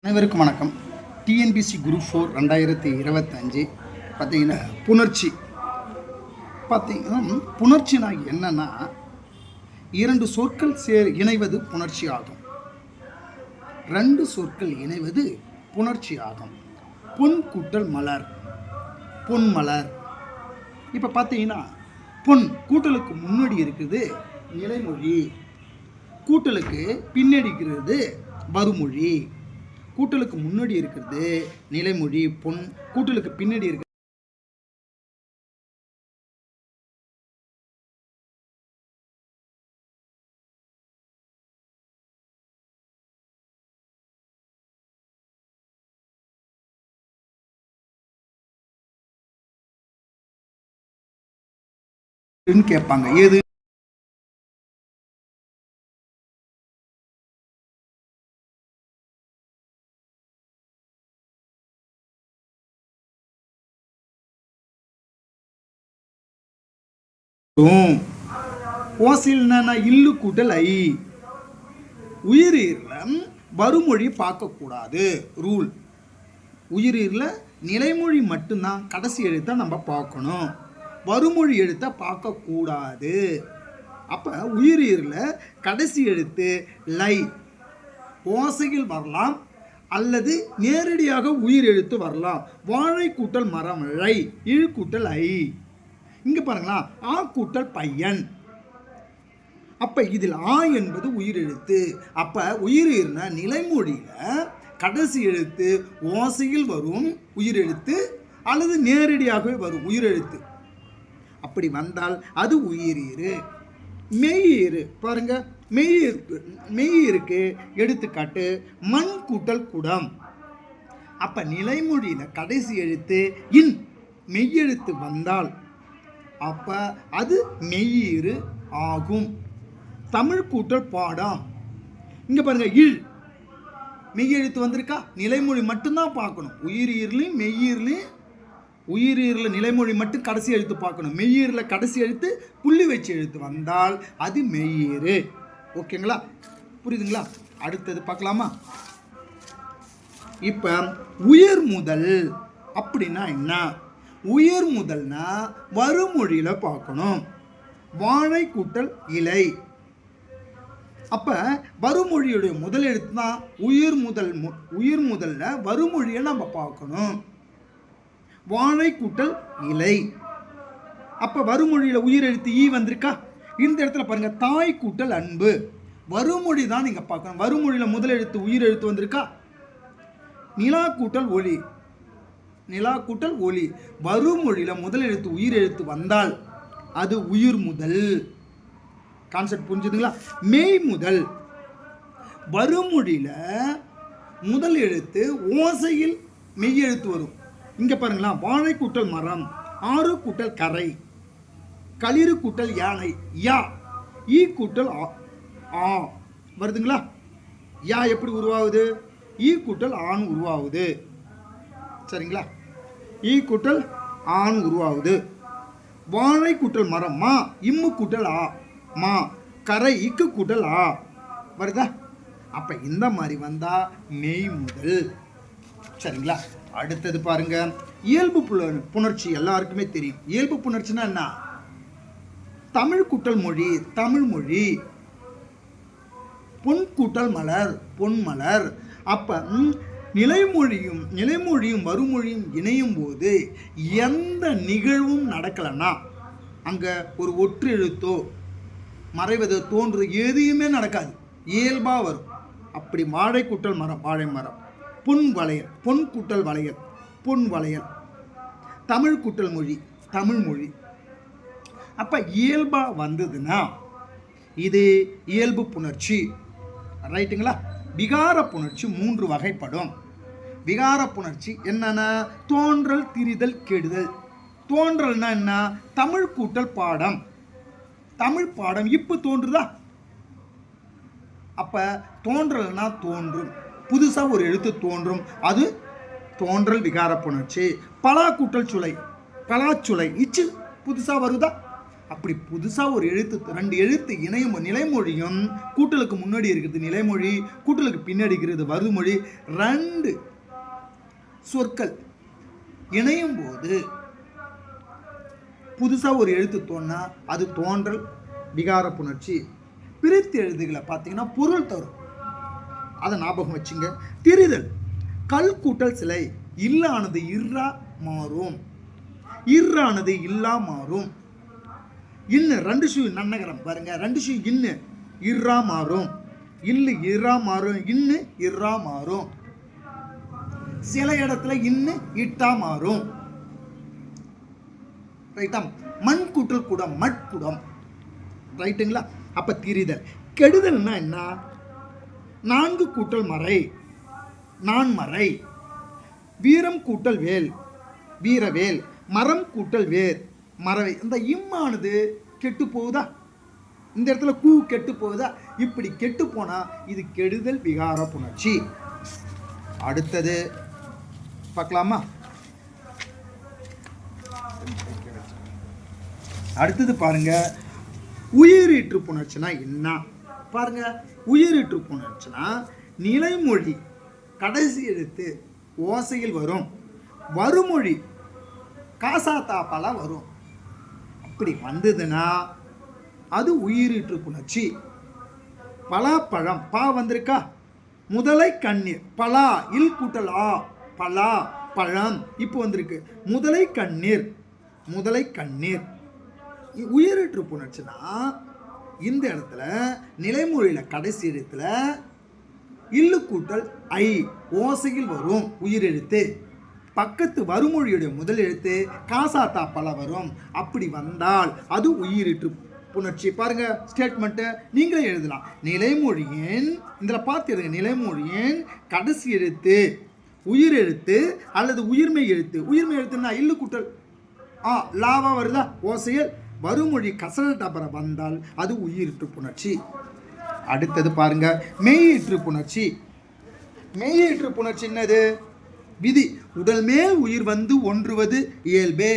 அனைவருக்கும் வணக்கம். TNPSC group 4 2025 பார்த்தீங்கன்னா புணர்ச்சினா என்னன்னா, இரண்டு சொற்கள் இணைவது புணர்ச்சி ஆகும். ரெண்டு சொற்கள் இணைவது புணர்ச்சி ஆகும். பொன் கூட்டல் மலர், பொன் மலர். இப்போ பார்த்தீங்கன்னா, பொன் கூட்டலுக்கு முன்னாடி இருக்குது நிலைமொழி, கூட்டலுக்கு பின்னாடி இருக்கிறது வருமொழி. கூட்டலுக்கு முன்னாடி இருக்கிறது நிலைமொழி பொன், கூட்டலுக்கு பின்னாடி இருக்கிறது கேட்பாங்க. ஏது ஓசில்னா இல்லு கூட்டல் ஐ. உயிரீரில் வருமொழி பார்க்கக்கூடாது ரூல். உயிரீரில் நிலைமொழி மட்டும்தான் கடைசி எழுத்தை நம்ம பார்க்கணும், வருமொழி எழுத்தை பார்க்கக்கூடாது. அப்போ உயிரீரில் கடைசி எழுத்து லை ஓசையில் வரலாம் அல்லது நேரடியாக உயிர் எழுத்து வரலாம். வாழை கூட்டல் மரம் ழை, இழு கூட்டல் ஐ. இங்கே பாருங்களா, ஆ கூட்டல் பையன். அப்போ இதில் ஆ என்பது உயிரெழுத்து. அப்போ உயிரின நிலைமொழியில் கடைசி எழுத்து ஓசையில் வரும் உயிரெழுத்து அல்லது நேரடியாகவே வரும் உயிரெழுத்து. அப்படி வந்தால் அது உயிரீறு. மெய்யீறு பாருங்க, மெய்யிருக்கு. எடுத்துக்காட்டு மண் கூட்டல் குடம். அப்போ நிலைமொழியில் கடைசி எழுத்து இன் மெய்யெழுத்து வந்தால் அப்போ அது மெய்யீறு ஆகும். தமிழ் கூட்டல் பாடம். இங்கே பாருங்க, இல் மெய்யெழுத்து வந்திருக்கா, நிலைமொழி மட்டும்தான் பார்க்கணும். உயிரீர்லையும் மெய்யீர்லையும் உயிரீரில் நிலைமொழி மட்டும் கடைசி எழுத்து பார்க்கணும். மெய்யீரில் கடைசி எழுத்து புள்ளி வச்சு எழுத்து வந்தால் அது மெய்யீறு. ஓகேங்களா, புரியுதுங்களா? அடுத்தது பார்க்கலாமா? இப்போ உயர் முதல் அப்படின்னா என்ன? உயர் முதல்னா வருமொழியில் பார்க்கணும். வாழை கூட்டல் இலை. அப்போ வருமொழியுடைய முதல் எழுத்து தான் உயிர் முதல்ல வருமொழியை நம்ம பார்க்கணும். வாழை கூட்டல் இலை. அப்போ வருமொழியில் உயிர் எழுத்து ஈ வந்திருக்கா. இந்த இடத்துல பாருங்க, தாய் கூட்டல் அன்பு. வருமொழி தான் நீங்கள் பார்க்கணும். வருமொழியில் முதல் எழுத்து உயிர் எழுத்து வந்திருக்கா. நிலா கூட்டல் ஒளி, நிலா கூட்டல் ஒளி. வருமொழியில் முதல் எழுத்து உயிர் எழுத்து வந்தால் அது உயிர் முதல். கான்செப்ட் புரிஞ்சுதுங்களா? மெய் முதல். வருமொழியில் முதல் எழுத்து ஓசையில் மெய் எழுத்து வரும். இங்கே பாருங்களா, வாழை கூட்டல் மரம், ஆறு கூட்டல் கரை, களிறு கூட்டல் யானை, யா. ஈ கூட்டல் ஆ வருதுங்களா? யா எப்படி உருவாகுது? ஈ கூட்டல் ஆண் உருவாகுது. சரிங்களா? ஈ கூட்டல் ஆண் உருவாகுது. வாழை கூட்டல் மரம் மா, இம்மு கூட்டல் ஆ மா, கரை இக்கு கூட்டல் ஆ வருதா? அப்போ இந்த மாதிரி வந்தால் மெய் முதல். சரிங்களா? அடுத்தது பாருங்க, இயல்பு புணர்ச்சி. எல்லாருக்குமே தெரியும் இயல்பு புணர்ச்சினா என்ன. தமிழ் கூட்டல் மொழி, தமிழ் மொழி. பொன் கூட்டல் மலர், பொன் மலர். அப்போ நிலைமொழியும் வருமொழியும் இணையும் போது எந்த நிகழ்வும் நடக்கலைன்னா அங்கே ஒரு ஒற்று எழுத்தோ மறைவது தோன்று எதுவுமே நடக்காது, இயல்பாக வரும். அப்படி வாழை கூட்டல் மரம், வாழை மரம். பொன் வளையல், பொன் கூட்டல் வளையல், பொன் வளையல். தமிழ் கூட்டல் மொழி, தமிழ் மொழி. அப்போ இயல்பாக வந்ததுன்னா இது இயல்பு புணர்ச்சி. ரைட்டுங்களா? விகார புணர்ச்சி 3 வகைப்படும். விகார புணர்ச்சி என்னன்னா, தோன்றல், திரிதல், கெடுதல். தோன்றல்னா என்ன? தமிழ் கூட்டல் பாடம், தமிழ் பாடம் இப்போ தோன்றுதா. அப்போ தோன்றல்னா தோன்றும், புதுசாக ஒரு எழுத்து தோன்றும், அது தோன்றல் விகார புணர்ச்சி. பலா கூட்டல் சுளை, பலாச்சுளை, இச்சு புதுசாக வருதா. அப்படி புதுசாக ஒரு எழுத்து 2 எழுத்து இணையும் நிலைமொழியும் கூட்டலுக்கு முன்னாடி இருக்கிறது நிலைமொழி, கூட்டலுக்கு பின்னாடி இருக்கிறது வருமொழி, 2 சொற்கள் இணையும் போது புதுசாக ஒரு எழுத்து தோன்னா அது தோன்றல் விகார புணர்ச்சி. பிரித்து எழுதுகளை பார்த்தீங்கன்னா பொருள் தரும், அதை ஞாபகம் வச்சுங்க. திரிதல் கல் கூட்டல் சிலை, இல்லானது இர்ரா மாறும், இர்ரானது இல்லா மாறும். இன்னு 2 ஷூ நன்னகரம் பாருங்க, 2 ஷூ இன்னு இர்ரா மாறும், இல்லு இர்ரா மாறும், இன்னு இர்ரா மாறும். சில இடத்துல இன்னு இட்டா மாறும். ரைட்டா? மண் கூட்டல் குடம் மட்குடம். ரைட்டுங்களா? அப்ப திரிதல். கெடுதல்னா என்ன? 4 கூட்டல் மறை நான்மறை, வீரம் கூட்டல் வேல் வீரவேல், மரம் கூட்டல் வேர் மறவை. இந்த இம்மானது கெட்டு போகுதா? இந்த இடத்துல கூ கெட்டு போகுதா? இப்படி கெட்டு போனா இது கெடுதல் விகார புணர்ச்சி. அடுத்தது பார்க்கலாமா? அடுத்தது பாருங்க, உயிரீற்று புணர்ச்சினா என்ன பாருங்க. உயிரீற்று புணர்ச்சினா நிலைமொழி கடைசி எழுத்து ஓசையில் வரும், வருமொழி காசா தாப்பால வரும். அப்படி வந்ததுன்னா அது உயிரீற்று புணர்ச்சி. பலாப்பழம் பா வந்திருக்கா, முதலை கண்ணீர் பலா இல் கூட்டல் ஆ பலா பழம் இப்போ வந்திருக்கு முதலை கண்ணீர், முதலை கண்ணீர். உயிரீற்று புணர்ச்சினா இந்த இடத்துல நிலைமொழியில கடைசி எழுத்துல இல்லு கூட்டல் ஐ ஓசையில் வரும் உயிரெழுத்து, பக்கத்து வருமொழியுடைய முதல் எழுத்து காசா தாப்பால வரும். அப்படி வந்தால் அது உயிரீற்று புணர்ச்சி. பாருங்க ஸ்டேட்மெண்ட்டை நீங்களே எழுதலாம். நிலைமொழியின் இதில் பார்த்து எழுதுங்க, நிலைமொழியின் கடைசி எழுத்து உயிர் எழுத்து அல்லது உயிர்மை எழுத்து. உயிர்மை எழுத்துன்னா இல்லு கூட்டல் லாவா வருதா ஓசையில், வருமொழி கசட டபர வந்தால் அது உயிரீற்று புணர்ச்சி. அடுத்தது பாருங்க மெய்யீற்று புணர்ச்சி. மெய்யீற்று புணர்ச்சி என்னது? விதி உடல் மேல் உயிர் வந்து ஒன்றுவது இயல்பே.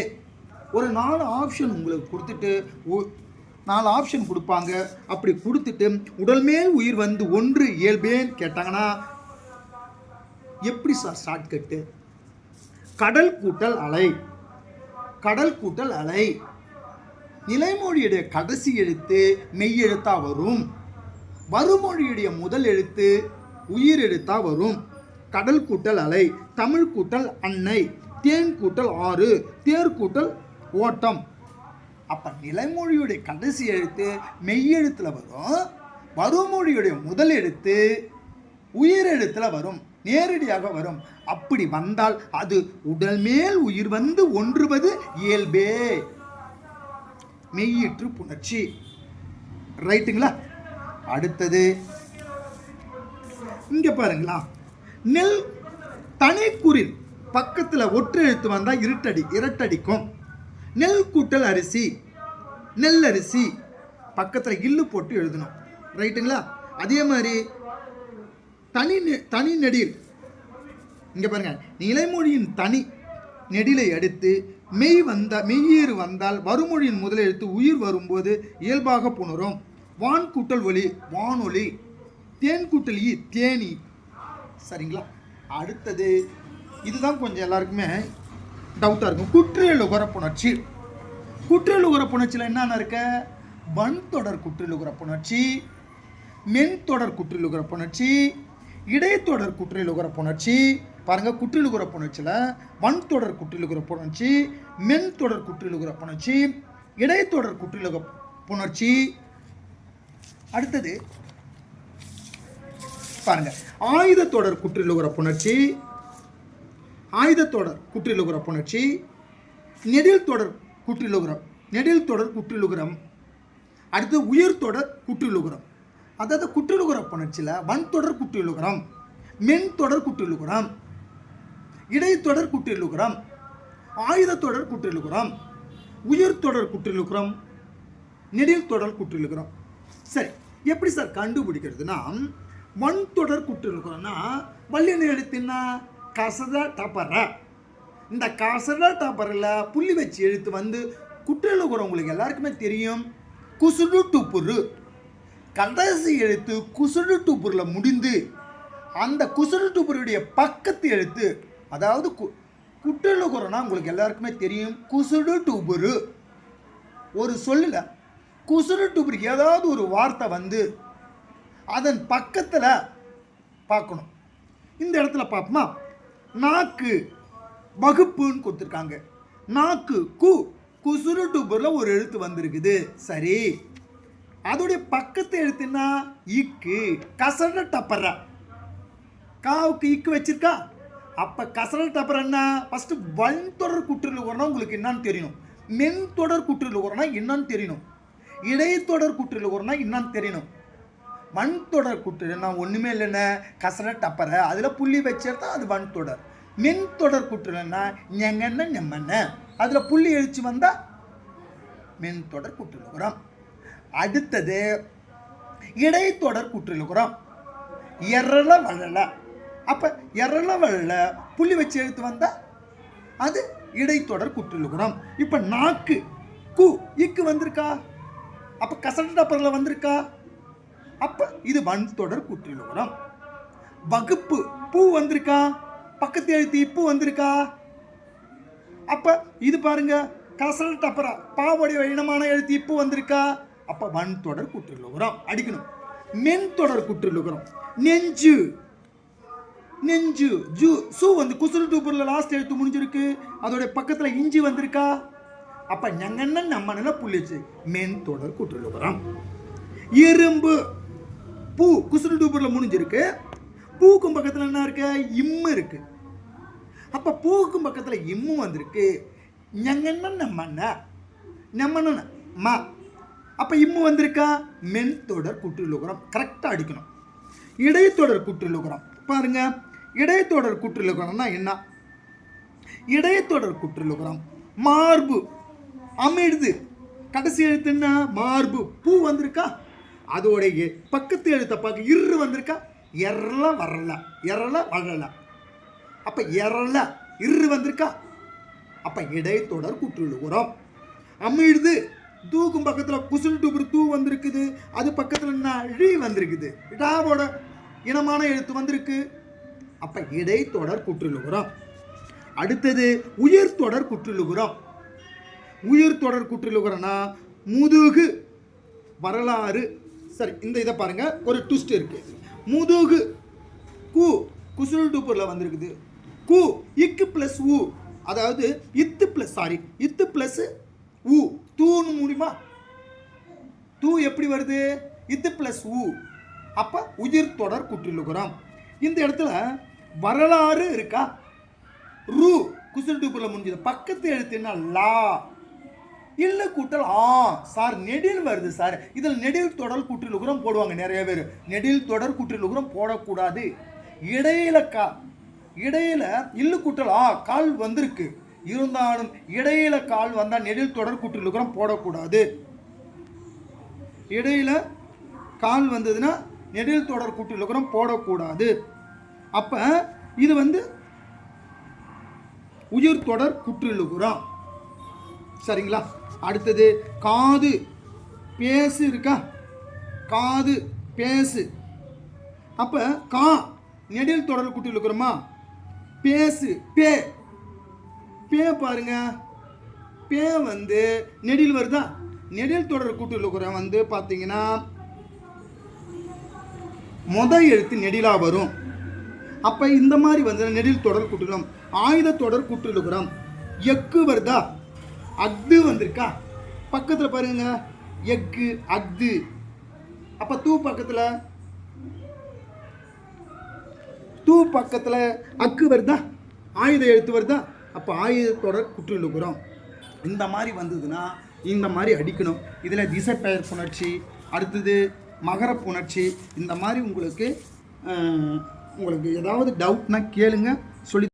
ஒரு 4 ஆப்ஷன் உங்களுக்கு கொடுத்துட்டு 4 ஆப்ஷன் கொடுப்பாங்க. அப்படி கொடுத்துட்டு உடல் மேல் உயிர் வந்து ஒன்று இயல்பேன்னு கேட்டாங்கன்னா எப்படி சார் ஷார்ட்கட்டு? கடல் கூட்டல் அலை, கடல் கூட்டல் அலை. நிலைமொழியுடைய கடைசி எழுத்து மெய் எழுத்தா வரும், வருமொழியுடைய முதல் எழுத்து உயிர் எழுத்தா வரும். கடல் கூட்டல் அலை, தமிழ் கூட்டல் அன்னை, தேன் கூட்டல் ஆறு, தேர் கூட்டல் ஓட்டம். அப்ப நிலைமொழியுடைய கடைசி எழுத்து மெய் எழுத்துல வரும், வருமொழியுடைய முதல் எழுத்து உயிர் எழுத்துல வரும், நேரடியாக வரும். அப்படி வந்தால் அது உடல் மேல் உயிர் வந்து ஒன்றுவது இயல்பே, மெய்யீற்று புணர்ச்சி. ரைட்டுங்களா? அடுத்தது இங்க பாருங்களா, நெல் தனிக்குறில் பக்கத்துல ஒற்று எழுத்து வந்தா இரட்டடிக்கும். நெல் கூட்டல் அரிசி, நெல் அரிசி பக்கத்துல இல்லு போட்டு எழுதணும். ரைட்டுங்களா? அதே மாதிரி தனி நெடில் இங்க பாருங்க, நிலைமொழியின் தனி நெடிலை அடுத்து மெய்யீறு வந்தால் வருமொழியின் முதல் எழுத்து உயிர் வரும்போது இயல்பாக புணரும். வான் கூட்டல் ஒலி வானொலி, தேன் கூட்டல் ஈ தேனி. சரிங்களா? அடுத்தது இதுதான் கொஞ்சம் எல்லாருக்குமே டவுட்டாக இருக்கும், குற்றியலுகர புணர்ச்சி. குற்றியலுகர புணர்ச்சியில் என்னென்ன இருக்க? வன் தொடர் குற்றியலுகர புணர்ச்சி, மென் தொடர் குற்றியலுகர புணர்ச்சி, இடைத்தொடர் குற்றியலுகர புணர்ச்சி. பாருங்க, குற்றியலுகர புணர்ச்சியில் வன் தொடர் குற்றியலுகர புணர்ச்சி, மென் தொடர் குற்றியலுகர புணர்ச்சி, இடைத்தொடர் குற்றியலுகர புணர்ச்சி. அடுத்தது பாருங்க, ஆயுத தொடர் குற்றியலுகர புணர்ச்சி, ஆயுத தொடர் குற்றியலுகர புணர்ச்சி, நெடில் தொடர் குற்றியலுகரம். அடுத்து உயிர் தொடர் குற்றியலுகரம். அதாவது குற்றியலுகர புணர்ச்சியில் வன் தொடர் குற்றியலுகரம், மென் தொடர் குற்றியலுகரம், இடைத்தொடர் குற்றியலுகரம், ஆயுத தொடர் குற்றியலுகரம், உயிர் தொடர் குற்றியலுகரம், நெடில் தொடர் குற்றியலுகரம். சரி, எப்படி சார் கண்டுபிடிக்கிறதுனா, வன் தொடர் குற்றியலுகரம்னா வல்லின எழுத்துன்னா கசத டபர. இந்த கசட டபரில் புள்ளி வச்சு எழுத்து வந்து குற்றியலுகரம் உங்களுக்கு எல்லாருக்குமே தெரியும். குசுடு டுப்புரு. கடைசி எழுத்து குசுடு டுப்புரில் முடிந்து அந்த குசுடு டுப்புருடைய பக்கத்து எழுத்து, அதாவது குற்றியலுகரம்னா உங்களுக்கு எல்லாருக்குமே தெரியும். குசுடு டுப்புரு ஒரு சொல்லில் குசுடு டுப்புரு ஏதாவது ஒரு வார்த்தை வந்து அதன் பக்கத்தில் பார்க்கணும். இந்த இடத்துல பார்ப்போமா, நாக்கு வகுப்புன்னு கொடுத்துருக்காங்க. நாக்கு குசுறு டுப்புரில் ஒரு எழுத்து வந்திருக்குது. சரி, அதோடைய பக்கத்து எழுத்துன்னா இக்கு. கசட டப்பற, காவுக்கு இக்கு வச்சிருக்கா. அப்போ கசட டப்பறன்னா ஃபஸ்ட்டு வன் தொடர் குற்றியலுகரம்னா உங்களுக்கு என்னன்னு தெரியணும். மென் தொடர் குற்றியலுகரம்னா என்னன்னு தெரியணும். இடைத்தொடர் குற்றியலுகரம்னா என்னன்னு தெரியணும். வன் தொடர் குற்றியல்னா ஒன்றுமே இல்லைன்னா கசட டப்பற, அதில் புள்ளி வச்சா அது வன் தொடர். மென் தொடர் குற்றியல்னா ஞெங்கன்ன நெம்மன்ன, அதில் புள்ளி எழுச்சி வந்தால் மென் தொடர் குற்றியலுகரம். அடுத்தது இடைத்தொடர் குற்றியலுகரம். எரள வழல. அப்போ எரள வழல புள்ளி வச்சு எழுத்து வந்தால் அது இடைத்தொடர் குற்றியலுகரம். இப்போ நாக்கு இக்கு வந்திருக்கா, அப்போ கசட டப்பரில் வந்திருக்கா, அப்போ இது வன் தொடர் குற்றியலுகரம். வகுப்பு பூ வந்திருக்கா, பக்கத்து எழுத்து இப்பு வந்திருக்கா. அப்போ இது பாருங்க கசட டப்பரா, பாவுடைய இனமான எழுத்து இப்பு வந்திருக்கா. அப்போ வன் தொடர் குற்றியலுகரம் அடிக்கணும். மென் தொடர் குற்றியலுகரம். நெஞ்சு நெஞ்சு ஜூ சூ வந்து குசுறு டூப்பரில் லாஸ்ட் எழுத்து முடிஞ்சிருக்கு, அதோடைய பக்கத்தில் இஞ்சி வந்திருக்கா. அப்போ ஞங்கன்னு நம்ம புள்ளிச்சு மென் தொடர் குற்றியலுகரம். இரும்பு பூ குசுறு டூப்பரில் முடிஞ்சிருக்கு, பூக்கும் பக்கத்தில் என்ன இருக்கு, இம்மு இருக்கு. அப்போ பூக்கும் பக்கத்தில் இம்மு வந்திருக்கு. ஞங்கன்னு நம்மன்னு மா, அப்போ இம்மு வந்திருக்கா. மென் தொடர் குற்றியலுகரம் கரெக்டாக அடிக்கணும். இடைத்தொடர் குற்றியலுகரம் பாருங்க. இடைத்தொடர் குற்றியலுகரம்னா என்ன? இடைத்தொடர் குற்றியலுகரம் மார்பு அமிழ்து, கடைசி எழுத்துன்னா மார்பு. பூ வந்திருக்கா, அதோடைய பக்கத்து எழுத்தை பார்க்க இரு வந்திருக்கா. எரள வரல, எரள வழல. அப்போ எரள இரு வந்திருக்கா. அப்போ இடைத்தொடர் குற்றியலுகரம். அமிழ்து தூக்கும் பக்கத்தில் குசுல் டூபுரு தூ வந்திருக்குது, அது பக்கத்தில் என்ன ழி வந்திருக்குது, டாவோட இனமான எழுத்து வந்திருக்கு. அப்போ இடைத்தொடர் குற்றியலுகரம். அடுத்தது உயர்தொடர் குற்றியலுகரம். உயர்தொடர் குற்றியலுகரம்னா முதுகு வரலாறு. சரி, இந்த இதை பாருங்க, ஒரு ட்விஸ்ட் இருக்கு. முதுகு குசுல் டூப்பரில் வந்திருக்குது. இக்கு பிளஸ் ஊ, அதாவது இத்து பிளஸ் ஊ. தூன்னு முடியுமா? தூ எப்படி வருது? இத்து பிளஸ் ஊ. அப்போ உயிர் தொடர் குற்றியலுகரம். இந்த இடத்துல வரலாறு இருக்கா. ரூ குசுல் டூப்பரில் முடிஞ்சது, பக்கத்து எழுத்துன்னா லா. இல்லை கூட்டல் சார் நெடில் வருது சார். இதில் நெடில் தொடர் குற்றியலுகரம் போடுவாங்க நிறைய பேர். நெடில் தொடர் குற்றியலுகரம் போடக்கூடாது. இடையில இல்லு கூட்டல் கால் வந்திருக்கு, இருந்தாலும் இடையில கால் வந்தால் நெடில் தொடர் குற்றியலுகரம் போடக்கூடாது. இடையில கால் வந்ததுன்னா நெடில் தொடர் குற்றியலுகரம் போடக்கூடாது. அப்போ இது வந்து உயிர் தொடர் குற்றியலுகரம். சரிங்களா? அடுத்தது காது பேசு இருக்கா. காது பேசு. அப்போ நெடில் தொடர் குற்றியலுகரமா. பேசு பே பாருங்க, பே வந்து நெடில் வருதா. நெடில் தொடர் குற்றியலுகரம் வந்து பார்த்தீங்கன்னா முதல் எழுத்து நெடிலா வரும். அப்போ இந்த மாதிரி வந்து நெடில் தொடர் குற்றியலுகரம். ஆயுத தொடர் குற்றியலுகரம். எக்கு வருதா, அக்து வந்திருக்கா. பக்கத்தில் பாருங்க எக்கு அக்து. அப்போ தூ பக்கத்தில் அக்கு வருதா, ஆயுத எழுத்து வருதா. அப்போ ஆயுத தொடர் குற்றியலுகரம். இந்த மாதிரி வந்ததுன்னா இந்த மாதிரி அடிக்கணும். இதில் திசை பெயர் புணர்ச்சி, அடுத்தது மகர புணர்ச்சி. இந்த மாதிரி உங்களுக்கு ஏதாவது டவுட்னா கேளுங்க, சொல்லி